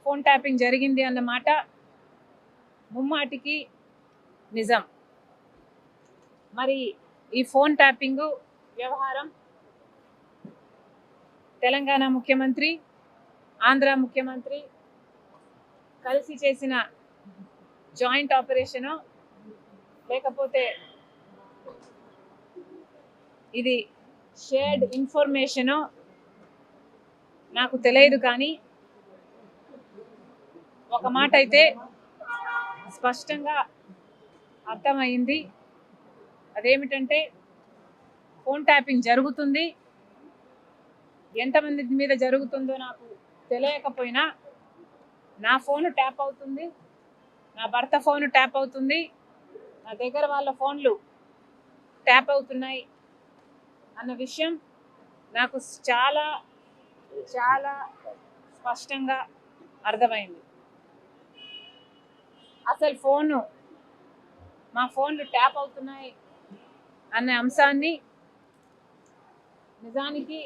Phone tapping జరిగింది అన్నమాట ముమ్మాటికి నిజం. మరి ఈ ఫోన్ ట్యాపింగ్ వ్యవహారం తెలంగాణ ముఖ్యమంత్రి, ఆంధ్ర ముఖ్యమంత్రి కలిసి చేసిన జాయింట్ ఆపరేషను లేకపోతే ఇది షేర్డ్ ఇన్ఫర్మేషను నాకు తెలియదు, కానీ ఒక మాట అయితే స్పష్టంగా అర్థమైంది. అదేమిటంటే ఫోన్ ట్యాపింగ్ జరుగుతుంది. ఎంతమంది మీద జరుగుతుందో నాకు తెలియకపోయినా నా ఫోను ట్యాప్ అవుతుంది, నా భర్త ఫోను ట్యాప్ అవుతుంది, నా దగ్గర వాళ్ళ ఫోన్లు ట్యాప్ అవుతున్నాయి అన్న విషయం నాకు చాలా చాలా స్పష్టంగా అర్థమైంది. అసలు మా ఫోన్లు ట్యాప్ అవుతున్నాయి అనే అంశాన్ని నిజానికి